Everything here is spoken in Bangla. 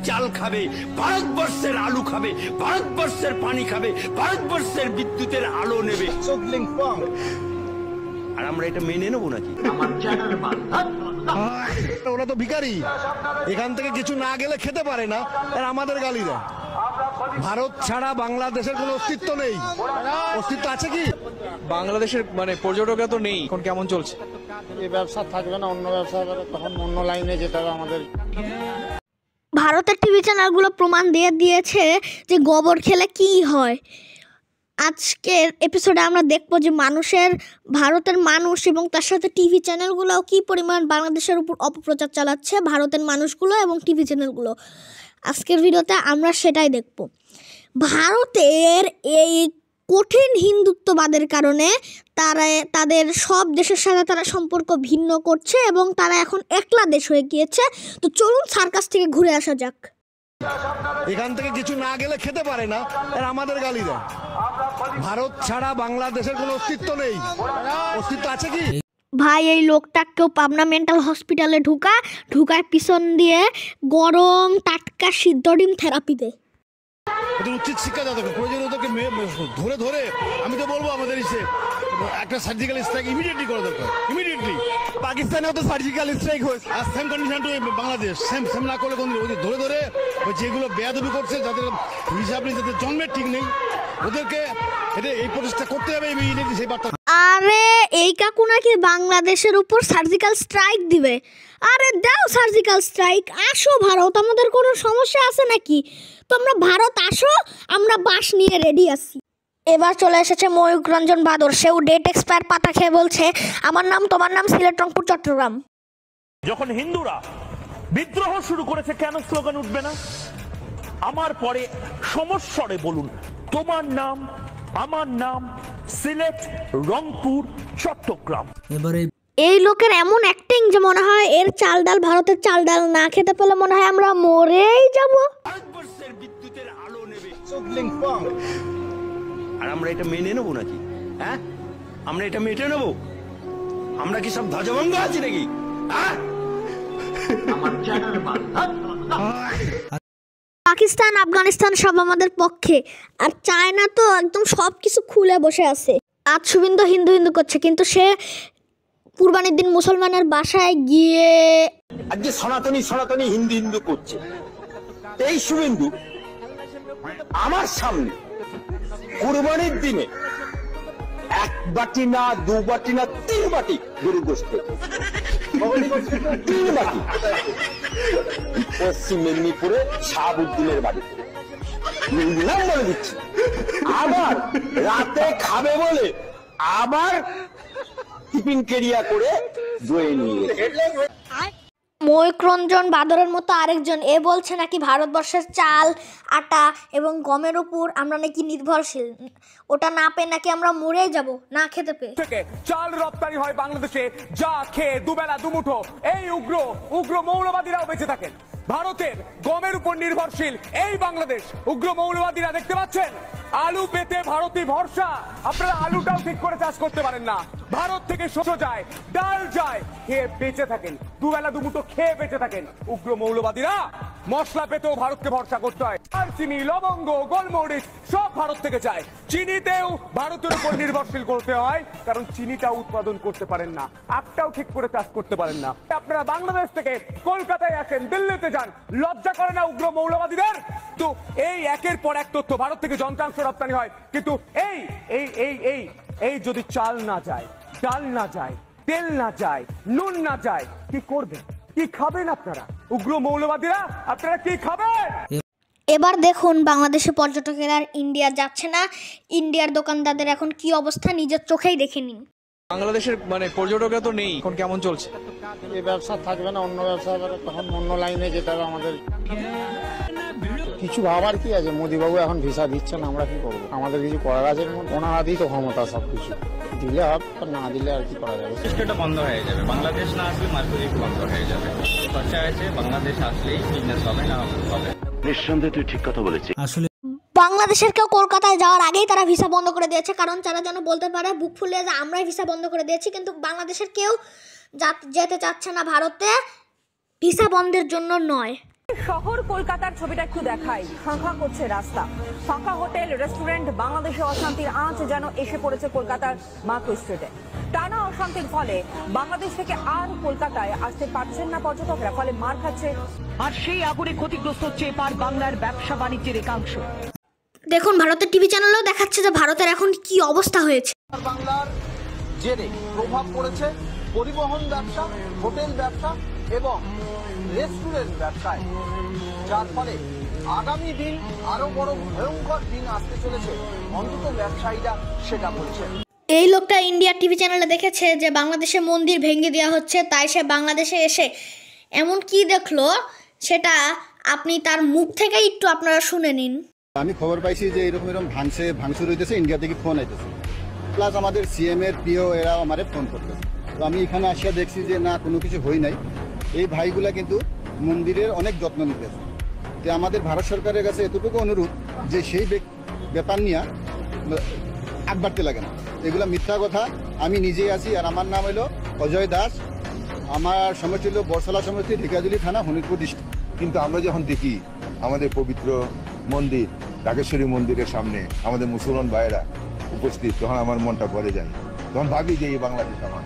চাল খাবে, ভারতবর্ষের আলু খাবে, ভারতবর্ষের পানি খাবে, ভারতবর্ষের বিদ্যুতের আলো নেবে। আর আমরা এটা মেনে নেবো নাকি? ওরা তো ভিখারি, এখান থেকে কিছু না গেলে খেতে পারে না, আর আমাদের গালি দেয়। ভারত ছাড়া বাংলাদেশের কোনো অস্তিত্ব নেই। অস্তিত্ব আছে কি? বাংলাদেশের পর্যটকরা তো নেই, এখন কেমন চলছে? এই ব্যবসা থাকবে না, অন্য ব্যবসা হবে, তখন অন্য লাইনে যেতে হবে আমাদের। ভারতের টিভি চ্যানেলগুলো প্রমাণ দিয়ে দিয়েছে যে গোবর খেলে কি হয়। আজকের এপিসোডে আমরা দেখবো যে ভারতের মানুষ এবং তার সাথে টিভি চ্যানেলগুলোও কী পরিমাণ বাংলাদেশের উপর অপপ্রচার চালাচ্ছে, ভারতের মানুষগুলো এবং টিভি চ্যানেলগুলো। আজকের ভিডিওতে আমরা সেটাই দেখব। ভারতের এই কঠিন হিন্দুত্ববাদের কারণে তাদের সব দেশের সাথে তারা সম্পর্ক ভিন্ন করছে এবং তারা এখন একলা দেশ হয়ে গিয়েছে। তো চলুন সার্কাস থেকে ঘুরে আসা যাক। এখান থেকে কিছু না গেলে খেতে পারে না, আর আমাদের গালি দেয়। ভারত ছাড়া বাংলাদেশের কোনো অস্তিত্ব নেই। অস্তিত্ব আছে কি? ভাই, এই লোকটাকেও পাবনা মেন্টাল হসপিটালে ঢুকায় পিছন দিয়ে গরম টাটকা সিদ্ধ ডিম থেরাপি দেয়। ওদের উচিত শিক্ষা দেওয়া দরকার। প্রয়োজন ওদেরকে ধরে ধরে আমি তো বলবো আমাদের একটা সার্জিক্যাল স্ট্রাইক ইমিডিয়েটলি করা দরকার। ইমিডিয়েটলি পাকিস্তানেও তো সার্জিক্যাল স্ট্রাইক হয়েছে, আর same condition to Bangladesh. Same না করলে ওদের ধরে ধরে যেগুলো বেয়াদবি করছে, যাদের হিসাব নেই, যাদের জন্মের ঠিক নেই, ওদেরকে এই প্রচেষ্টা করতে হবে। সেই বার্তা। আরে এই কাকু নাকি বাংলাদেশের উপর সার্জিক্যাল স্ট্রাইক দিবে। আরে দাও সার্জিক্যাল স্ট্রাইক, আসো ভারত, আমাদের কোনো সমস্যা আছে নাকি? তোমরা ভারত আসো, আমরা বাস নিয়ে রেডি আছি। এবার চলে এসেছে ময়ূক রঞ্জন বাদর। সেও ডেট এক্সপায়ার পাতা খেয়ে বলছে, আমার নাম তোমার নাম, সিলেট, রংপুর, চট্টগ্রাম। যখন হিন্দুরা বিদ্রোহ শুরু করেছে, কেন স্লোগান উঠবে না? আমার পরে সমস্বরে বলুন, তোমার নাম, আমার নাম, সিলেট, রংপুর, চট্টগ্রাম। এই লোকের এমন অ্যাক্টিং যে মনে হয় এর চাল ডাল, ভারতের চাল ডাল না খেতে পেলে মনে হয় আমরা মরেই যাব। ভারতবর্ষের বিদ্যুতের আলো নেবে। আর আমরা এটা মেনে নেবো নাকি? হ্যাঁ, আমরা এটা মেনে নেবো? আমরা কি সব ধ্বজভঙ্গ আছি নাকি? পাকিস্তান, আফগানিস্তান সব আমাদের পক্ষে, আর চায়না তো একদম সবকিছু খুলে বসে আছে। আজ শুভেন্দু হিন্দু হিন্দু করছে, কিন্তু সে কুরবানির দিন মুসলমানের বাসায় গিয়ে আজকে সনাতনী হিন্দু করছে। এই শুভেন্দু আমার সামনে কুরবানির দিনে 1 বাটি না 2 বাটি না 3 বাটি গরু গোশত, 3 বাটি পশ্চিম মেদিনীপুরে শাহাবুদ্দিনের বাড়িতে নাম বলে দিচ্ছি। আবার রাতে খাবে বলে আবার টিফিন কেরিয়া করে দয়ে নিয়ে গেছে। ময়ূক রঞ্জন বাদরের মতো আরেকজন এ বলছে নাকি ভারতবর্ষের চাল, আটা এবং গমের উপর আমরা নাকি নির্ভরশীল, ওটা না পেয়ে নাকি আমরা মরে যাব না খেতে পেয়ে। থেকে চাল রপ্তানি হয় বাংলাদেশে, যা খেয়ে দুবেলা দুমুঠো এই উগ্র মৌলবাদীরাও বেঁচে থাকেন। ভারতের গমের উপর নির্ভরশীল এই বাংলাদেশ, উগ্র মৌলবাদীরা দেখতে পাচ্ছেন আলু পেতে ভারতই ভরসা। আপনারা আলুটাও ঠিক করে চাষ করতে পারেন না। ভারত থেকে শস্য যায়, ডাল যায়, খেয়ে বেঁচে থাকেন, দুবেলা দুমুঠো খেয়ে বেঁচে থাকেন উগ্র মৌলবাদীরা। মশলা পেতেও ভারতকে ভরসা করতে হয়। আর চিনি, লবঙ্গ, গোলমরিচ সব ভারত থেকে চায়। চিনিতেও ভারতের উপর নির্ভরশীল করতে হয়, কারণ চিনিটাও উৎপাদন করতে পারেন না, আখটাও ঠিক করে চাষ করতে পারেন না। আপনারা বাংলাদেশ থেকে কলকাতায় আসেন, দিল্লিতে যান, লজ্জা করে না উগ্র মৌলবাদীদের? তো এই একের পর এক তথ্য, ভারত থেকে যন্ত্রাংশ রপ্তানি হয়, কিন্তু এই যদি চাল না যায়, ডাল না যায়, তেল না যায়, নুন না যায়, কি করবেন? কি খাবেন আপনারা? উগ্র মৌলবাদীরা আপনারা কি খাবেন? এবার দেখুন বাংলাদেশে পর্যটকেরা আর ইন্ডিয়া যাচ্ছে না, ইন্ডিয়ার দোকানদারদের এখন কি অবস্থা নিজের চোখেই দেখে নিন। বাংলাদেশের পর্যটকরা তো নেই, এখন কেমন চলছে? এই ব্যবসা থাকবে না, অন্য ব্যবসা হবে, তখন অন্য লাইনে যেতে হবে আমাদের। কিছু ভাবার কি আছে? মোদিবাবু এখন ভিসা দিচ্ছেন, আমরা কি করবো? আমাদের কিছু করার আছে? ওনারাই তো ক্ষমতা সবকিছু, দিলে হবে, না দিলে আর কি করা যাবে? সিস্টেমটা বন্ধ হয়ে যাবে। বাংলাদেশ না আসলে মার্কেট বন্ধ হয়ে যাবে। খরচা আছে, বাংলাদেশ আসলেই বিজনেস হবে না হবে। নিঃসন্দেহে তুই ঠিক কথা বলেছিস। আসলে বাংলাদেশের কেউ কলকাতায় যাওয়ার আগেই তারা ভিসা বন্ধ করে দিয়েছে, কারণ তারা যেন বলতে পারে বুক ফুলিয়ে যে আমরাই ভিসা বন্ধ করে দিয়েছি। কিন্তু বাংলাদেশের কেউ যেতে চাচ্ছে না ভারতে, ভিসা বন্ধের জন্য নয়। শহর কলকাতার ছবিটা একটু দেখাই। ফাঁকা করছে রাস্তা, ফাঁকা হোটেল, রেস্টুরেন্ট। বাংলাদেশে অশান্তির আঁচ যেন এসে পড়েছে কলকাতার মার্কো স্ট্রিটে। টানা অশান্তির ফলে বাংলাদেশ থেকে আর কলকাতায় আসতে পারছেন না পর্যটকরা, ফলে মার খাচ্ছে। আর সেই আগুনে ক্ষতিগ্রস্ত হচ্ছে এপার বাংলার ব্যবসা বাণিজ্যের একাংশ। দেখুন ভারতের টিভি চ্যানেলেও দেখাচ্ছে যে ভারতের এখন কি অবস্থা হয়েছে। বাংলার জেরে প্রভাব পড়েছে পরিবহন ব্যবসা, হোটেল ব্যবসা এবং রেস্টুরেন্ট ব্যবসায়, যার ফলে আগামী দিন আরো বড় ভয়ঙ্কর দিন আসতে চলেছে, অন্তত ব্যবসায়ীরা সেটা বলছেন। এই লোকটা ইন্ডিয়া টিভি চ্যানেলে দেখেছে যে বাংলাদেশে মন্দির ভেঙে দেওয়া হচ্ছে, তাই সে বাংলাদেশে এসে এমন কি দেখলো সেটা আপনি তার মুখ থেকে একটু আপনারা শুনে নিন। আমি খবর পাইছি যে এরকম ভাঙচুর হইতেছে, ইন্ডিয়া থেকে ফোন আইতেছে, প্লাস আমাদের সিএম এর পিও এরাও আমারে ফোন করতেছে। তো আমি এখানে আসিয়া দেখছি যে না, কোনো কিছু হই নাই। এই ভাইগুলা কিন্তু মন্দিরের অনেক যত্ন নিতেছে। তো আমাদের ভারত সরকারের কাছে এতটুকু অনুরোধ যে সেই ব্যাপার নিয়ে আগ বাড়তে লাগে না, এগুলা মিথ্যা কথা। আমি নিজেই আছি, আর আমার নাম হলো অজয় দাস। আমার সমষ্টি হলো বরসলা সমষ্টি, ঢেকিয়াজুলি থানা, হরিপুর ডিস্ট্রিক্ট। কিন্তু আমরা যখন দেখি আমাদের পবিত্র মন্দির ঢাকেশ্বরী মন্দিরের সামনে আমাদের মুসলমান ভাইয়েরা উপস্থিত, তখন আমার মনটা ভরে যায়। তখন ভাবি যে এই বাংলাদেশ আমার।